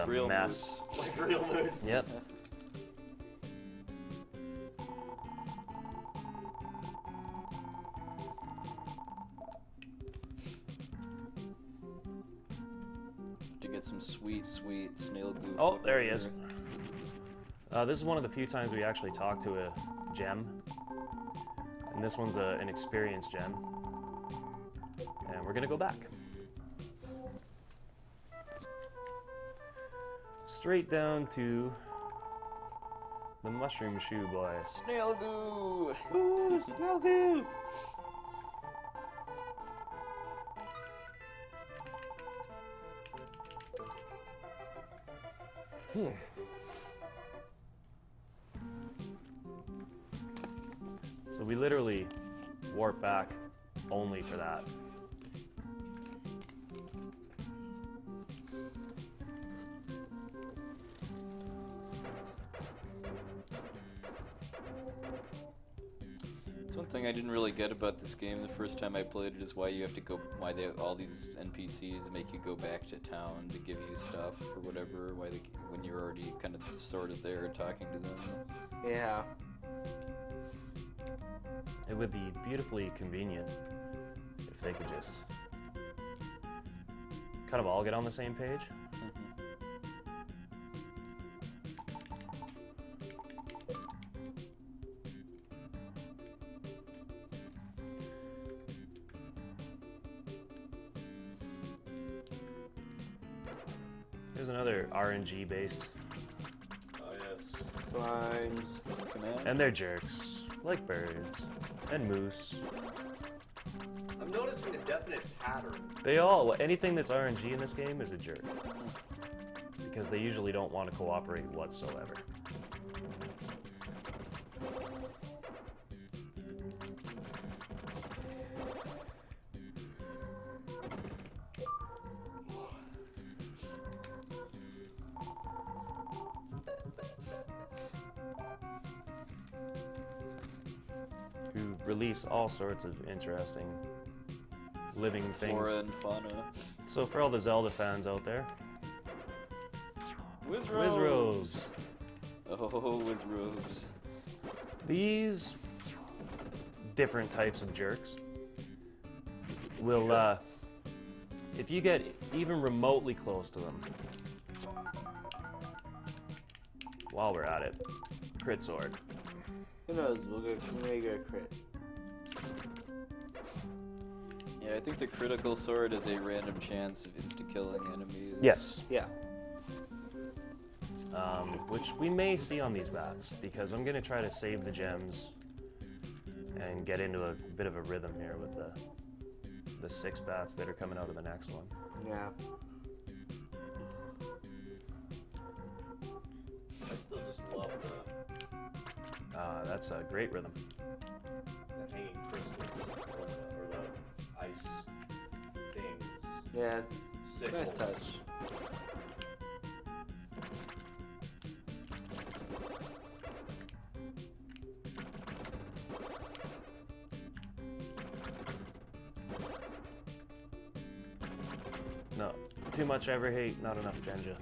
a real mess. moose. Like real moose. Yep. To get some sweet, sweet snail goo. Oh, there he is. This is one of the few times we actually talk to a gem. And this one's an experienced gem. And we're gonna go back. Straight down to the mushroom shoe boy. Snail goo! Ooh, snail goo! So we literally warp back only for that. It's one thing I didn't really get about this game the first time I played it is why you have to go, why they all these NPCs make you go back to town to give you stuff or whatever, why they, when you're already kind of sort of there talking to them. Yeah. It would be beautifully convenient if they could just kind of all get on the same page. Here's another RNG based, Oh yes. Slimes. Command? and they're jerks, like birds and moose. I'm noticing a definite pattern. They all, anything that's RNG in this game is a jerk. Because they usually don't want to cooperate whatsoever. Who release all sorts of interesting living things. Flora and fauna. So for all the Zelda fans out there, Wizrobes! Wizrobes. Oh, Wizrobes. These different types of jerks will, if you get even remotely close to them, while we're at it, crit sword. Who knows? We may get a crit. Yeah, I think the critical sword is a random chance of insta-killing enemies. Yes. Yeah. Which we may see on these bats, because I'm going to try to save the gems and get into a bit of a rhythm here with the 6 bats that are coming out of the next one. Yeah. I still just love That's a great rhythm. the hanging crystals or the ice things. Yeah, it's a nice Sickles. touch. No, too much ever hate, not enough Genja.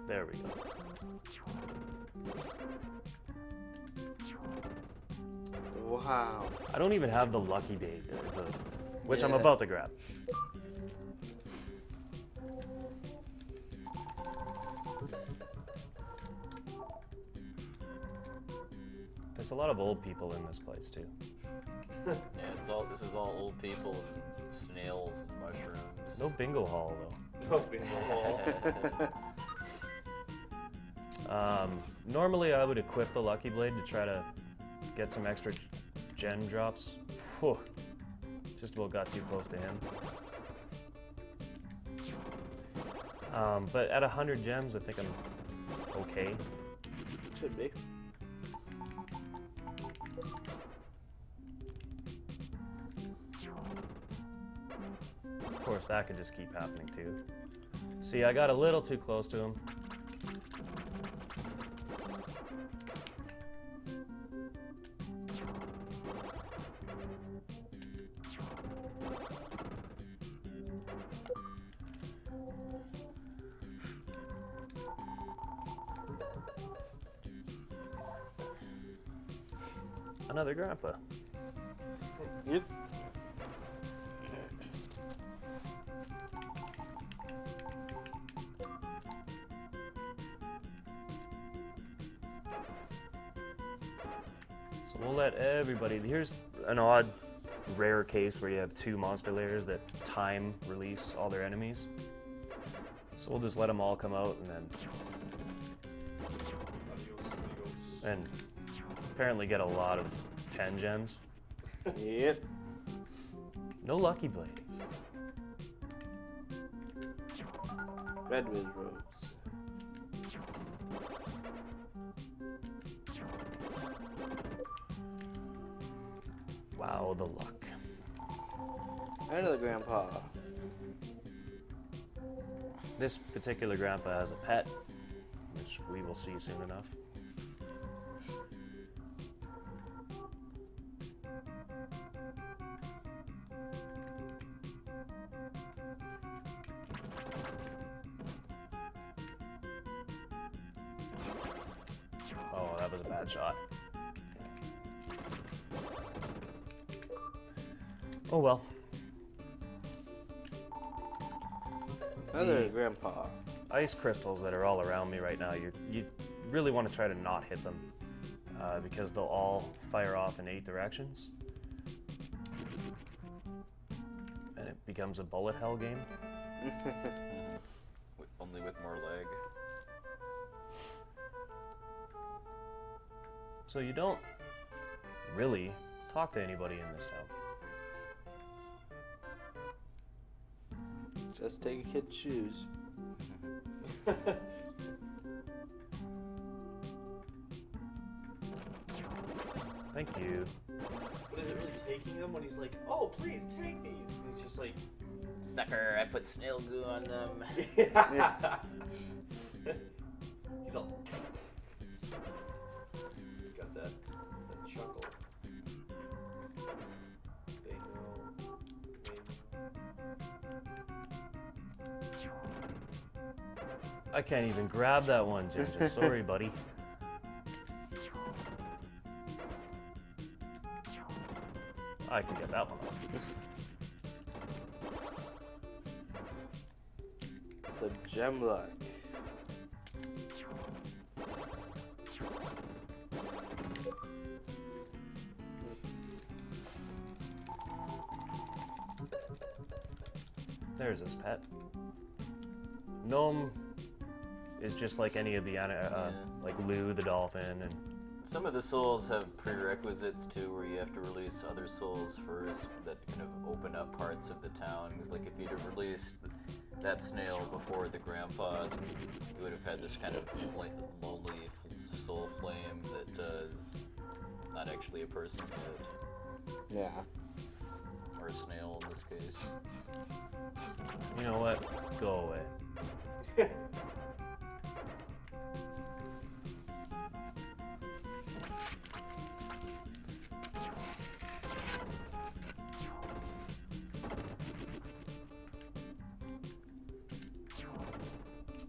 There we go. Wow. I don't even have the lucky bait, which I'm Yeah. about to grab. There's a lot of old people in this place too. Yeah, it's all. This is all old people and snails and mushrooms. No bingo hall No bingo hall. though. Normally I would equip the lucky blade to try to get some extra gen drops. Whew. Just about got too close to him. But at 100 gems, I think I'm okay. Should be. Of course, that could just keep happening too. See, I got a little too close to him. another grandpa. Yep. So we'll let everybody. Here's an odd, rare case where you have 2 monster layers that time release all their enemies. So we'll just let them all come out and apparently get a lot of 10 gems. Yep. No Lucky Blade. Red Wiz robes. Wow, the luck. Another grandpa. This particular grandpa has a pet, which we will see soon enough. Oh, that was a bad shot. Oh well. Another grandpa. Ice crystals that are all around me right now, you really want to try to not hit them because they'll all fire off in 8 directions. And it becomes a bullet hell game. Only with more lag. So you don't really talk to anybody in this town. Just take a kid's shoes. Thank you. But is it really taking them when he's like, oh, please take these? And he's just like, Sucker, I put snail goo on them. he's all. He's got that chuckle. They know. I can't even grab that one, Ginger. Sorry, buddy. I can get that one off. The gem luck. There's his pet. Gnome is just like any of the like Lou the dolphin, and Some of the souls have prerequisites too, where you have to release other souls first that kind of open up parts of the town. Because like if you'd have released that snail before the grandpa, then you would have had this kind of like lonely soul flame that is not actually a person yet, Yeah. or a snail in this case. you know what? Go away.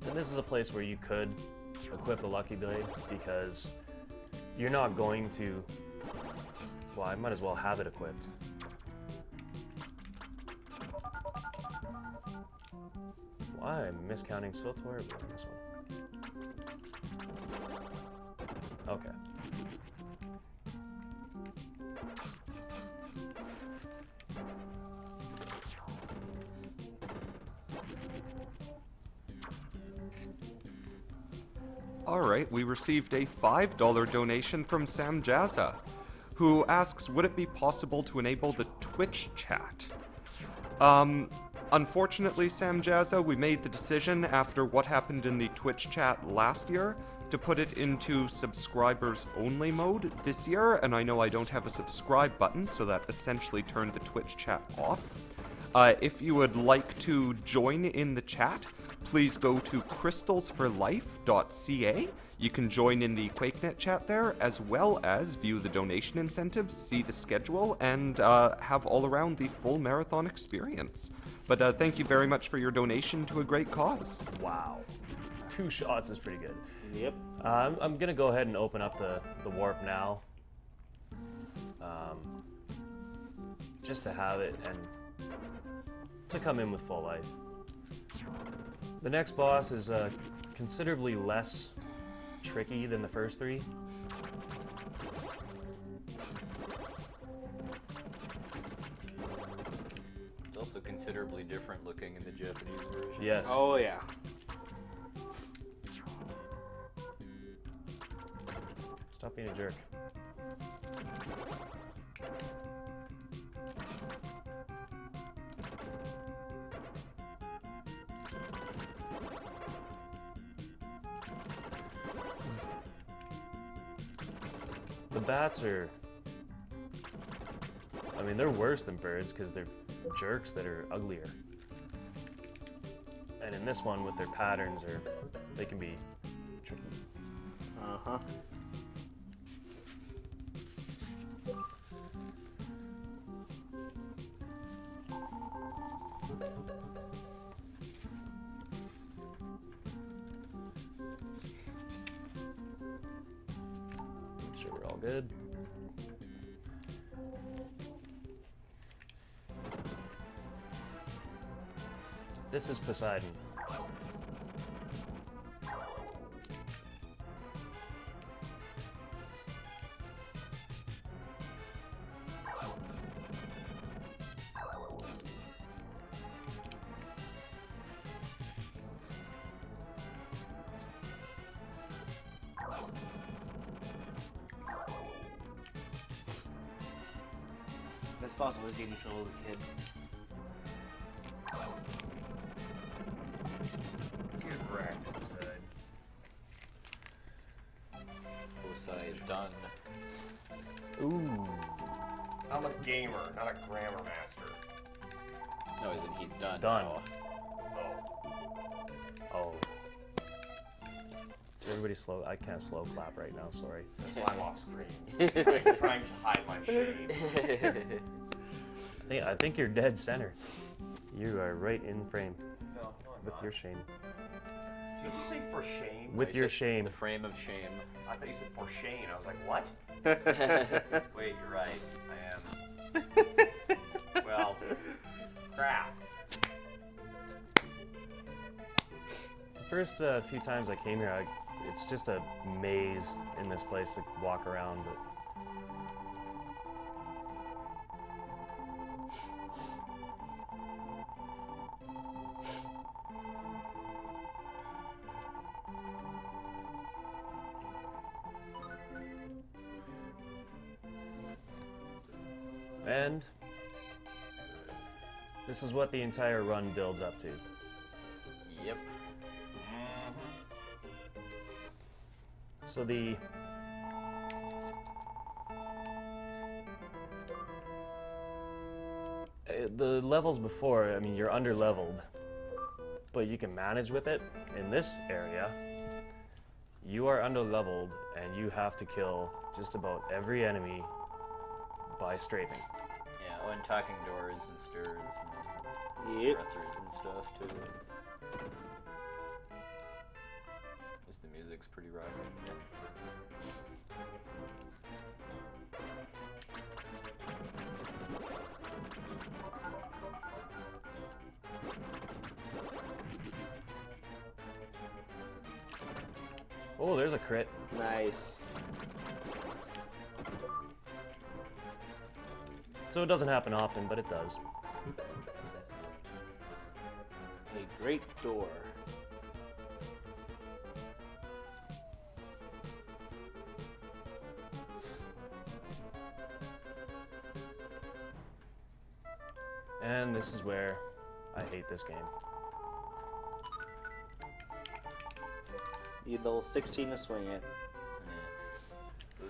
And this is a place where you could equip a Lucky Blade because you're not going to. Well, I might as well have it equipped. Why am I miscounting so terribly on this one? Okay. Alright, we received a $5 donation from Sam Jazza, who asks, would it be possible to enable the Twitch chat? Unfortunately, Sam Jazza, we made the decision after what happened in the Twitch chat last year to put it into subscribers only mode this year, and I know I don't have a subscribe button, so that essentially turned the Twitch chat off. If you would like to join in the chat, please go to crystalsforlife.ca. You can join in the QuakeNet chat there, as well as view the donation incentives, see the schedule, and have all around the full marathon experience. But thank you very much for your donation to a great cause. Wow. 2 shots is pretty good. Yep. I'm going to go ahead and open up the warp now. just to have it and to come in with full life. The next boss is considerably less tricky than the first three. It's also considerably different looking in the Japanese version. Yes. Oh yeah. Stop being a jerk. The bats are... I mean, they're worse than birds because they're jerks that are uglier. And in this one, with their patterns, they can be tricky. Uh-huh. Make sure we're all good. This is Poseidon. That's possible he gave me trouble as a kid. Get wrecked, Poseidon. Poseidon. Ooh. I'm a gamer, not a grammar master. No, as in he's done. Done. now. Oh. Oh. Everybody slow. I can't slow clap right now, sorry. That's why I'm off screen. trying to hide my shame. I think you're dead center. You are right in frame No, I'm with not. your shame. Did you say for shame? With I your said shame. The frame of shame. I thought you said for Shane. I was like, what? Wait, you're right. I am. Well, crap. The first few times I came here, it's just a maze in this place to walk around. But and this is what the entire run builds up to. Yep. So the levels before, I mean, you're under leveled, but you can manage with it. In this area, you are under leveled and you have to kill just about every enemy by strafing. Yeah, oh, and talking doors and stairs and Yep. dressers and stuff too. Just the music's pretty rocking. Oh, there's a crit. Nice. So it doesn't happen often, but it does. A great door. And this is where I hate this game. Need level 16 to swing it. Yeah.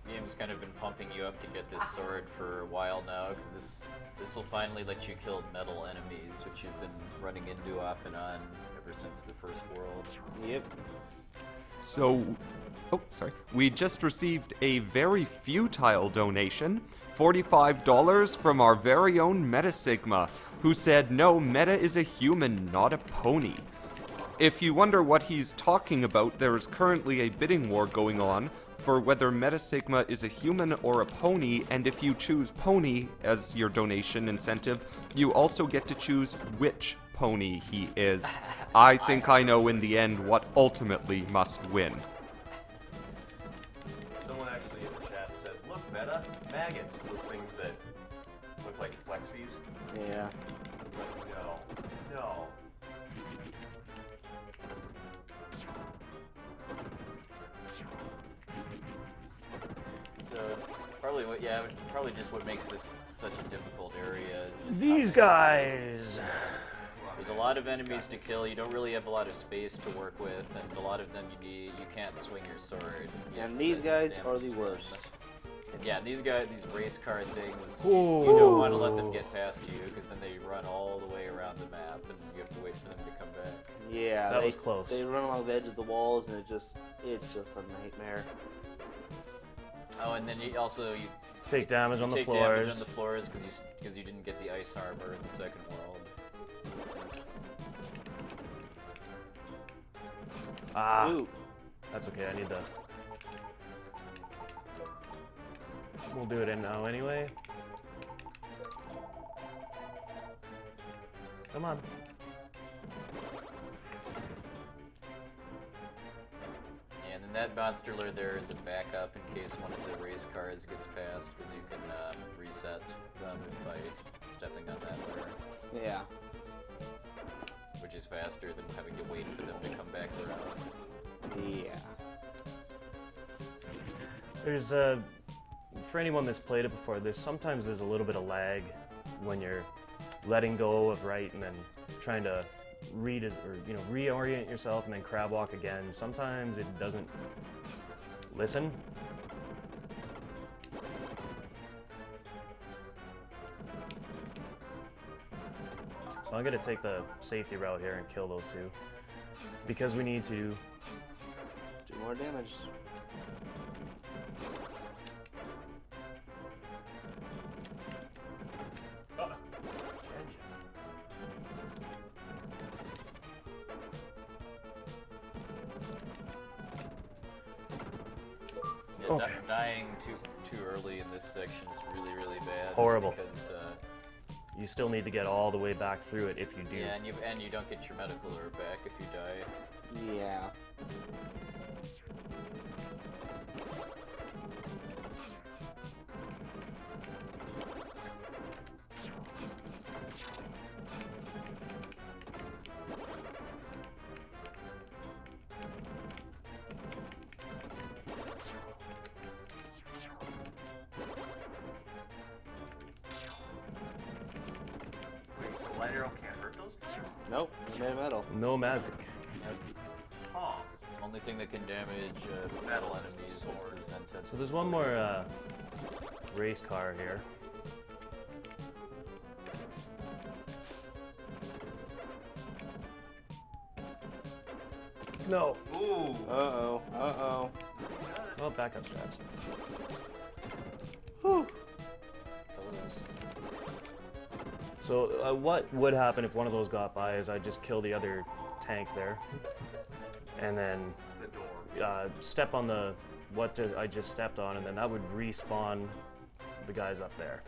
The game's kind of been pumping you up to get this sword for a while now, because this will finally let you kill metal enemies, which you've been running into off and on ever since the first world. Yep. So, oh, sorry. We just received a very futile donation, $45 from our very own Metasigma, who said, no, Meta is a human, not a pony. If you wonder what he's talking about, there is currently a bidding war going on for whether Metasigma is a human or a pony, and if you choose pony as your donation incentive, you also get to choose which pony he is. I think I know in the end what ultimately must win. Someone actually in the chat said, look, Meta, maggots, those things that look like flexies. Yeah. It's like, no. So probably just what makes this such a difficult area is just These how guys! there's a lot of enemies to kill. You don't really have a lot of space to work with, and a lot of them you can't swing your sword. You have And to these guys damage are the them. worst. And yeah, these race car things, you don't want to let them Ooh. get past you because then they run all the way around the map, and you have to wait for them to come back. Yeah, That they, was close. They run along the edge of the walls, and it's just a nightmare. Oh, and then you Take damage on the take floors. damage on the floors because you didn't get the ice armor in the second world. Ah, Ooh, that's okay, I need the... We'll do it in now anyway. Come on. And then that monster lure there is a backup in case one of the race cars gets past, because you can reset them by stepping on that lure, yeah. which is faster than having to wait for them to come back around. Yeah. There's for anyone that's played it before, sometimes there's a little bit of lag when you're letting go of right and then trying to reorient yourself and then crab walk again. Sometimes it doesn't listen. So I'm gonna take the safety route here and kill those two because we need to. Do more damage. Yeah, Okay. dying too early in this section is really, really bad. Horrible. Because You still need to get all the way back through it if you do. yeah, and you don't get your medical herb back if you die. Yeah. Wait, so light arrow can't hurt those guys? Nope, it's made of metal. No magic. Huh. Only thing that can damage metal enemies is the Zentetsu. So there's one more race car here. No. Ooh. Uh-oh, uh-oh. Oh, backup strats. Whew. So what would happen if one of those got by is I'd just kill the other tank there. And then The door. step on I just stepped on, and then that would respawn the guys up there.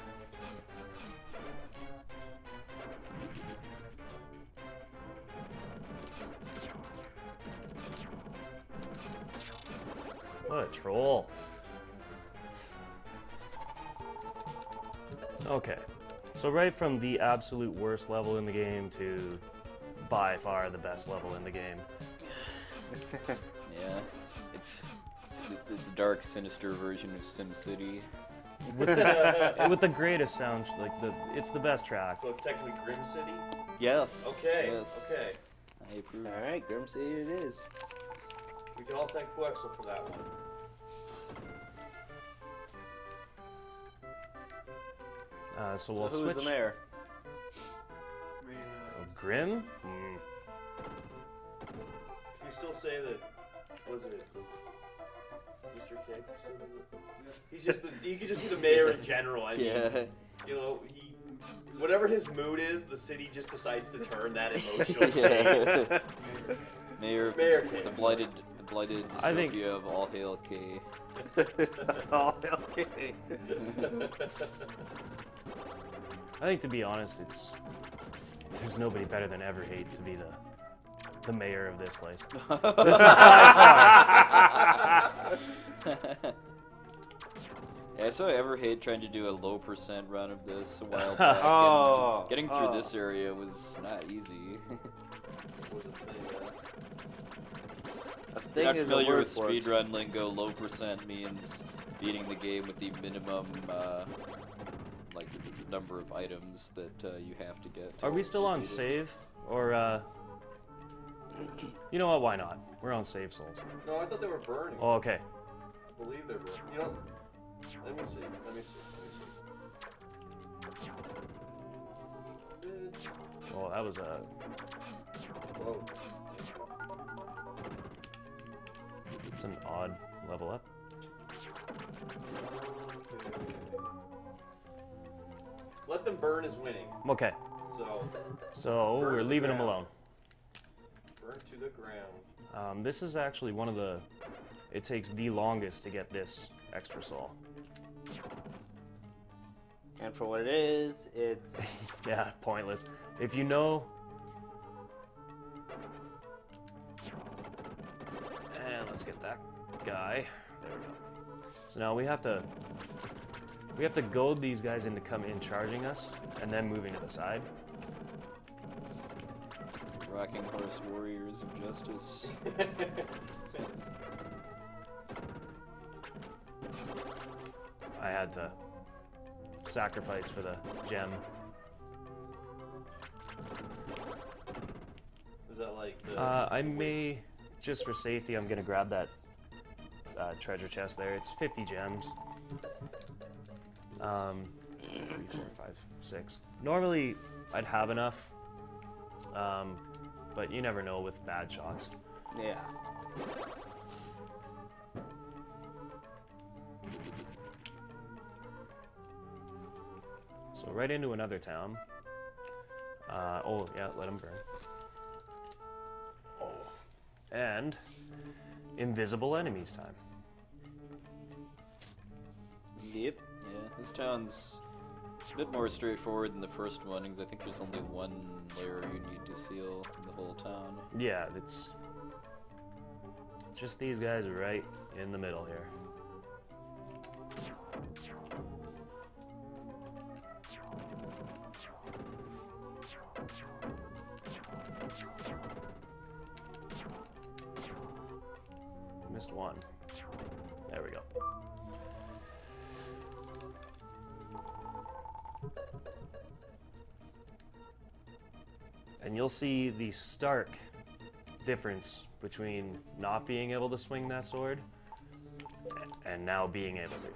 What a troll. Okay, so right from the absolute worst level in the game to by far the best level in the game. Yeah, it's this dark, sinister version of SimCity. With the greatest sound, it's the best track. So it's technically Grim City? Yes. Okay. Yes. Okay. I approve. Alright, Grim City it is. We can all thank Quexel for that one. So we'll who's switch. the mayor? Grim? You still say that? Was it Mr. Keg? He's just he could just be the mayor in general. I mean, Yeah. you know, whatever his mood is, the city just decides to turn that emotional Yeah. shade. Mayor of Mayor the Keg. blighted Blighted I think- dystopia of all hail K. Oh, okay. I think, to be honest, there's nobody better than Everhate to be the mayor of this place. This is by far. Yeah, I saw Everhate trying to do a low % run of this a while back. Oh, and getting through this area was not easy. Was a thing, A If thing you're not is a familiar word with for it. speedrun lingo, low % means beating the game with the minimum like number of items that you have to get. Are we still on beat it. save? Or, you know what, why not? We're on save souls. No, I thought they were burning. Oh, okay. I believe they're burning. You know, let me see. Well, that was a... Whoa. It's an odd level up. Let them burn is winning. Okay, So, so Burn we're to the leaving him ground. alone. burn to the ground. This is actually one of the... It takes the longest to get this extra soul. And for what it is, it's Yeah, pointless. If you know... And let's get that guy. There we go. So now we have to goad these guys into come in charging us, and then moving to the side. Rocking Horse Warriors of Justice. I had to sacrifice for the gem. Is that like the... I may, just for safety, I'm gonna grab that treasure chest there. It's 50 gems. 3, 4, 5, 6. Normally, I'd have enough, but you never know with bad shots. yeah. So right into another town. Oh yeah, let him burn. Oh, and invisible enemies time. Yep. Yeah, this town's a bit more straightforward than the first one, because I think there's only one layer you need to seal in the whole town. Yeah, it's just these guys right in the middle here. Missed one. There we go. And you'll see the stark difference between not being able to swing that sword and now being able to.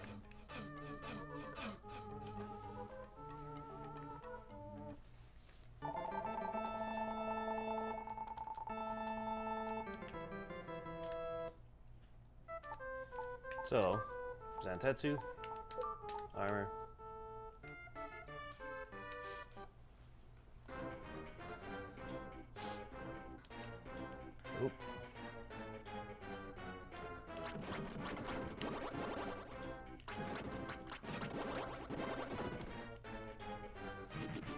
So, Zantetsu, armor. Oop.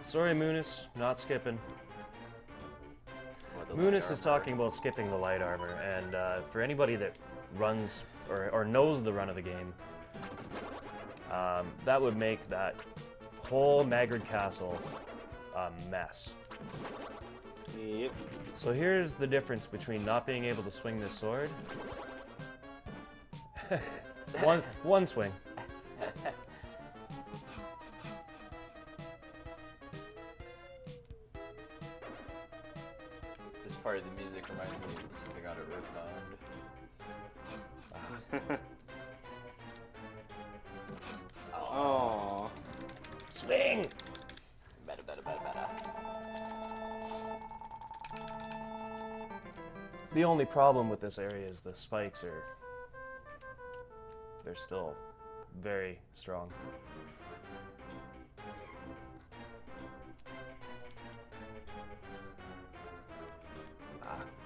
Sorry, Munis, not skipping. Or the Munis light is armor. talking about skipping the light armor, and for anybody that runs or knows the run of the game, that would make that whole Magard Castle a mess. Yep. So here's the difference between not being able to swing this sword. one swing. This part of the music reminds me of something out of Earthbound. Oh. Swing! Better, better, better, better. The only problem with this area is the spikes they're still very strong.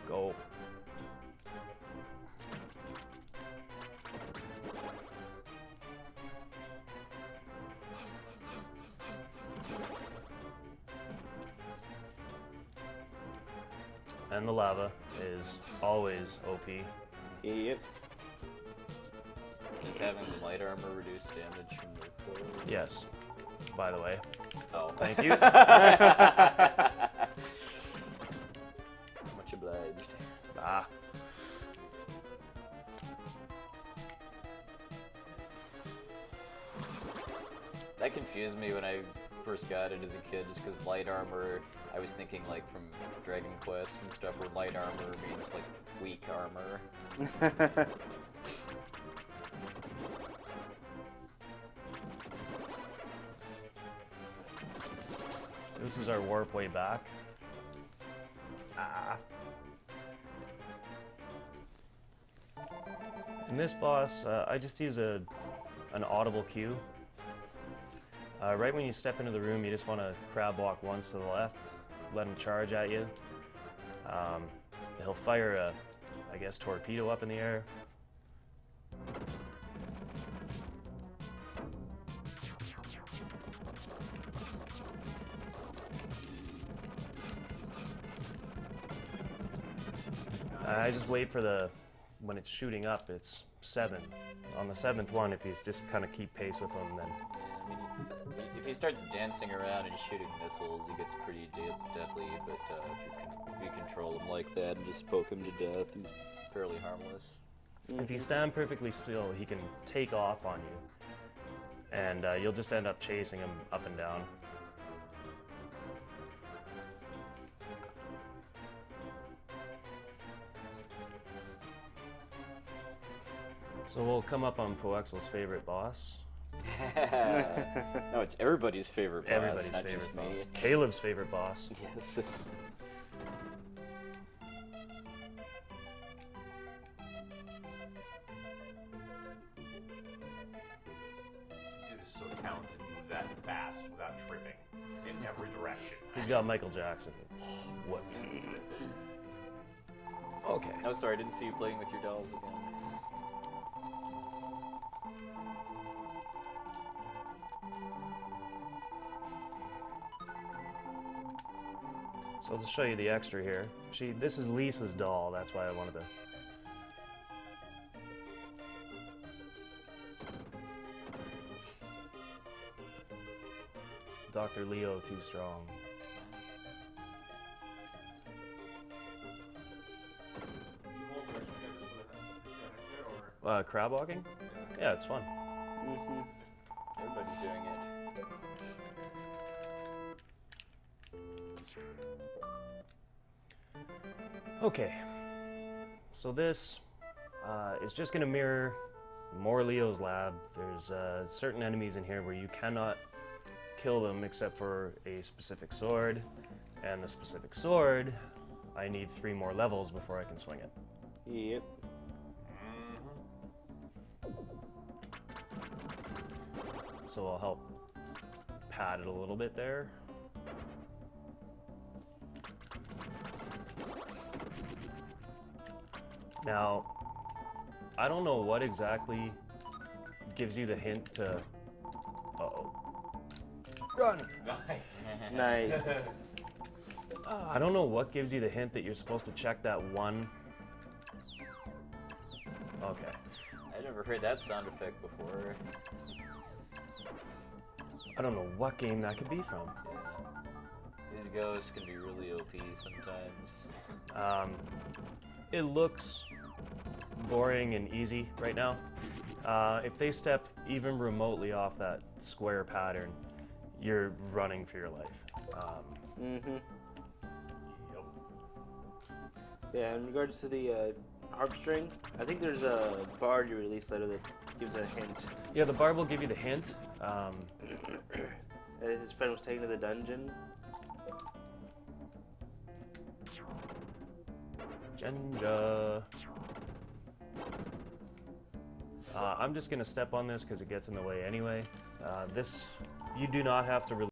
Go. and the lava is always OP. Yep. Does having the light armor reduce damage from the floor? Yes. By the way, Oh. thank you. Much obliged. Ah. That confused me when I first got it as a kid, just because light armor, I was thinking like from Dragon Quest and stuff, where light armor means like weak armor. So this is our warp way back. Ah. In this boss, I just use an audible cue. Right when you step into the room, you just want to crab walk once to the left, let him charge at you. He'll fire a, I guess, torpedo up in the air. I just wait for the, when it's shooting up, it's 7. On the 7th one, if you just kind of keep pace with him, then Yeah, I mean, if he starts dancing around and shooting missiles, he gets pretty deadly. But if you control him like that and just poke him to death, he's fairly harmless. if you stand perfectly still, he can take off on you. And you'll just end up chasing him up and down. So we'll come up on Poexel's favorite boss. No, it's everybody's favorite boss, Everybody's not favorite just boss. me. Caleb's favorite boss. Yes. Dude is so talented to move that fast without tripping in every direction. He's got Michael Jackson. What? Okay. Oh, sorry, I didn't see you playing with your dolls again. So I'll just show you the extra here. This is Lisa's doll, that's why I wanted to. Dr. Leo too strong. Crab walking? Yeah, it's fun. Everybody's doing it. Okay, so this is just going to mirror more Leo's lab. There's certain enemies in here where you cannot kill them except for a specific sword, and the specific sword, I need 3 more levels before I can swing it. Yep. So I'll help pad it a little bit there. Now, I don't know what exactly gives you the hint to... Uh-oh. Run! Nice. I don't know what gives you the hint that you're supposed to check that one... Okay. I never heard that sound effect before. I don't know what game that could be from. These ghosts can be really OP sometimes. It looks boring and easy right now. If they step even remotely off that square pattern, you're running for your life. Yeah, in regards to the harp string, I think there's a bard you released later that gives a hint. Yeah, the bard will give you the hint. His friend was taken to the dungeon. Genja. I'm just gonna step on this because it gets in the way anyway. You do not have to release